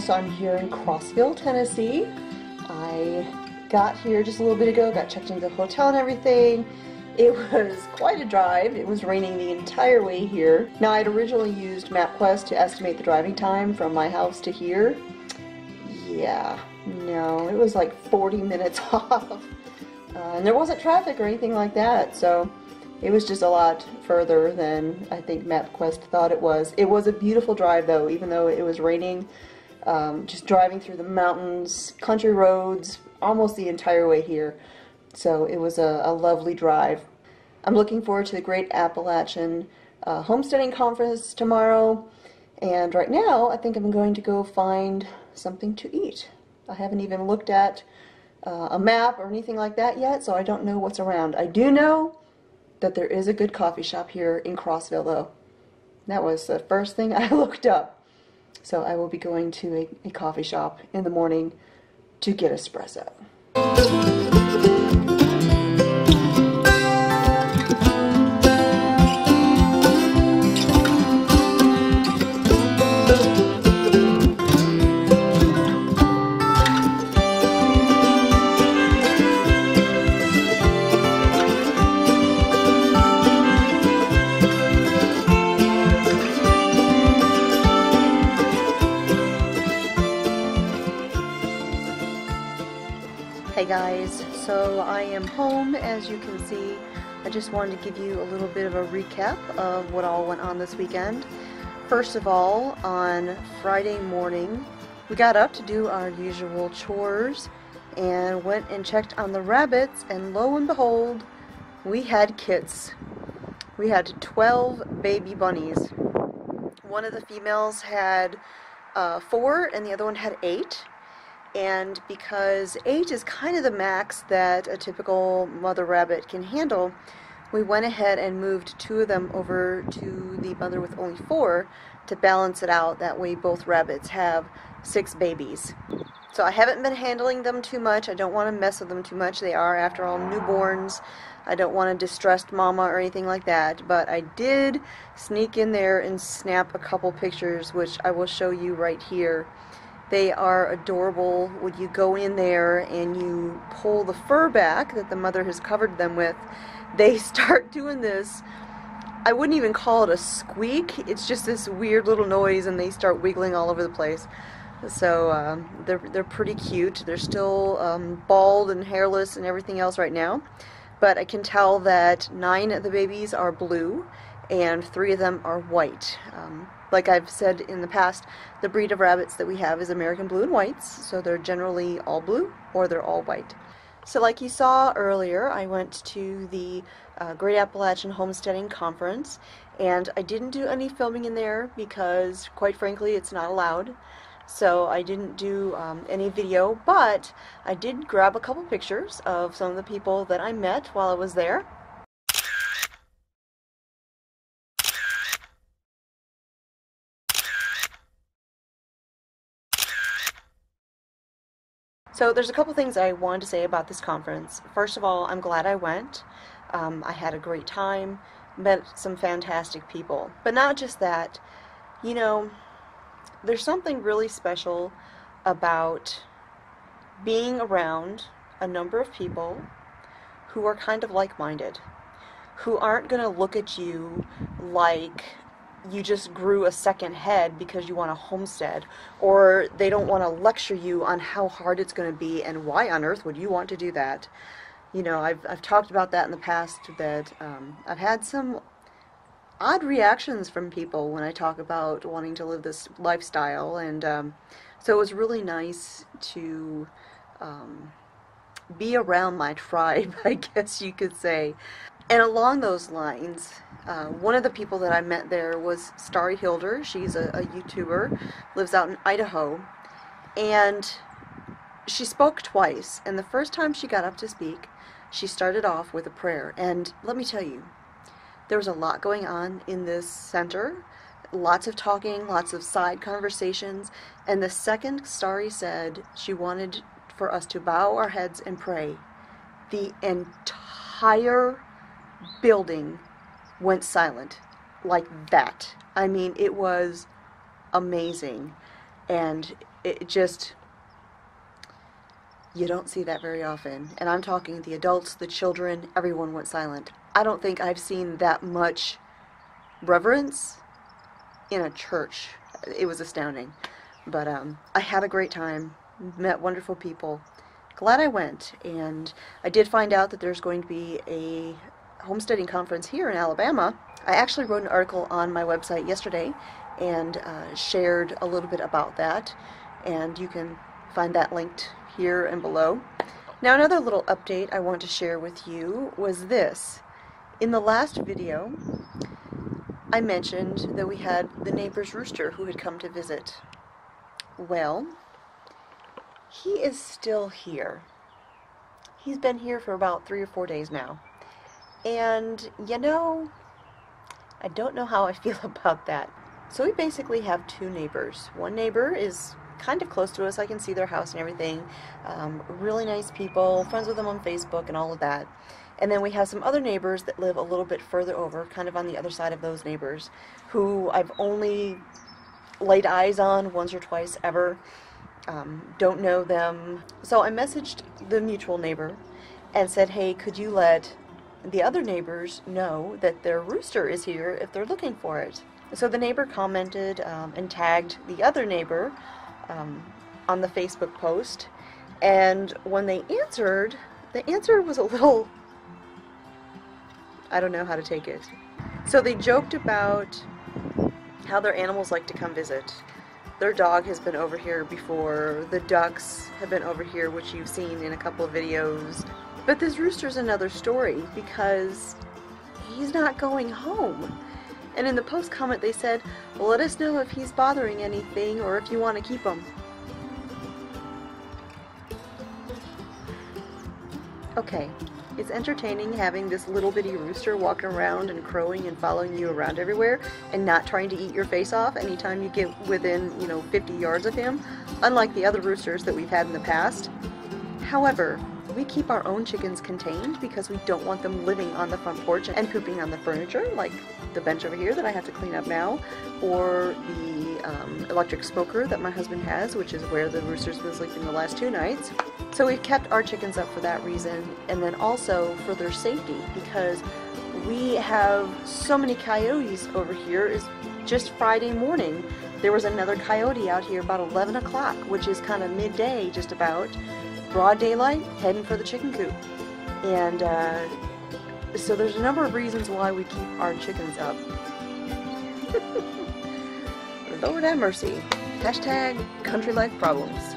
So I'm here in Crossville, Tennessee. I got here just a little bit ago, got checked into the hotel and everything. It was quite a drive. It was raining the entire way here. Now, I'd originally used MapQuest to estimate the driving time from my house to here. Yeah, no, it was like 40 minutes off. And there wasn't traffic or anything like that, so it was just a lot further than I think MapQuest thought it was. It was a beautiful drive though, even though it was raining. Just driving through the mountains, country roads, almost the entire way here. So it was a lovely drive. I'm looking forward to the Great Appalachian Homesteading Conference tomorrow. And right now, I think I'm going to go find something to eat. I haven't even looked at a map or anything like that yet, so I don't know what's around. I do know that there is a good coffee shop here in Crossville, though. That was the first thing I looked up. So I will be going to a coffee shop in the morning to get espresso. Hey guys, so I am home. As you can see, I just wanted to give you a little bit of a recap of what all went on this weekend. First of all, on Friday morning, we got up to do our usual chores and went and checked on the rabbits, and lo and behold, we had kits. We had 12 baby bunnies. One of the females had 4 and the other one had 8. And because 8 is kind of the max that a typical mother rabbit can handle, we went ahead and moved 2 of them over to the mother with only 4 to balance it out. That way both rabbits have 6 babies. So I haven't been handling them too much. I don't want to mess with them too much. They are, after all, newborns. I don't want a distressed mama or anything like that. But I did sneak in there and snap a couple pictures, which I will show you right here. They are adorable. When you go in there and you pull the fur back that the mother has covered them with, they start doing this. I wouldn't even call it a squeak. It's just this weird little noise, and they start wiggling all over the place. So they're pretty cute. They're still bald and hairless and everything else right now. But I can tell that 9 of the babies are blue and 3 of them are white. Like I've said in the past, the breed of rabbits that we have is American Blue and Whites, so they're generally all blue or they're all white. So like you saw earlier, I went to the Great Appalachian Homesteading Conference, and I didn't do any filming in there because, quite frankly, it's not allowed. So I didn't do any video, but I did grab a couple pictures of some of the people that I met while I was there. So there's a couple things I wanted to say about this conference. First of all, I'm glad I went. I had a great time, met some fantastic people. But not just that, you know, there's something really special about being around a number of people who are kind of like-minded, who aren't going to look at you like you just grew a second head because you want a homestead, or they don't want to lecture you on how hard it's going to be and why on earth would you want to do that. You know, I've talked about that in the past, that I've had some odd reactions from people when I talk about wanting to live this lifestyle, and so it was really nice to be around my tribe, I guess you could say. And along those lines, one of the people that I met there was Starry Hilder. She's a YouTuber, lives out in Idaho, and she spoke twice. And the first time she got up to speak, she started off with a prayer. And let me tell you, there was a lot going on in this center, lots of talking, lots of side conversations, and the second Starry said she wanted for us to bow our heads and pray, the entire building went silent like that. I mean, it was amazing. And it just, you don't see that very often. And I'm talking the adults, the children, everyone went silent. I don't think I've seen that much reverence in a church. It was astounding. But I had a great time, met wonderful people. Glad I went, and I did find out that there's going to be a homesteading conference here in Alabama. I actually wrote an article on my website yesterday and shared a little bit about that, and you can find that linked here and below. Now, another little update I want to share with you was this. In the last video, I mentioned that we had the neighbor's rooster who had come to visit. Well, he is still here. He's been here for about 3 or 4 days now. And, you know, I don't know how I feel about that. So we basically have 2 neighbors. One neighbor is kind of close to us. I can see their house and everything. Really nice people, friends with them on Facebook and all of that. And then we have some other neighbors that live a little bit further over, kind of on the other side of those neighbors, who I've only laid eyes on once or twice ever. Don't know them. So I messaged the mutual neighbor and said, hey, could you let the other neighbors know that their rooster is here if they're looking for it? So the neighbor commented and tagged the other neighbor on the Facebook post, and when they answered, the answer was a little, I don't know how to take it. So they joked about how their animals like to come visit. Their dog has been over here before, the ducks have been over here, which you've seen in a couple of videos. But this rooster's another story, because he's not going home. And in the post comment they said, well, let us know if he's bothering anything or if you want to keep him. Okay, it's entertaining having this little bitty rooster walking around and crowing and following you around everywhere and not trying to eat your face off anytime you get within, 50 yards of him, unlike the other roosters that we've had in the past. However, we keep our own chickens contained because we don't want them living on the front porch and pooping on the furniture, like the bench over here that I have to clean up now, or the electric smoker that my husband has, which is where the rooster's been sleeping the last 2 nights. So we've kept our chickens up for that reason, and then also for their safety, because we have so many coyotes over here. Is just Friday morning there was another coyote out here about 11 o'clock, which is kind of midday, just about broad daylight, heading for the chicken coop. And so there's a number of reasons why we keep our chickens up. Lord have mercy. Hashtag country life problems.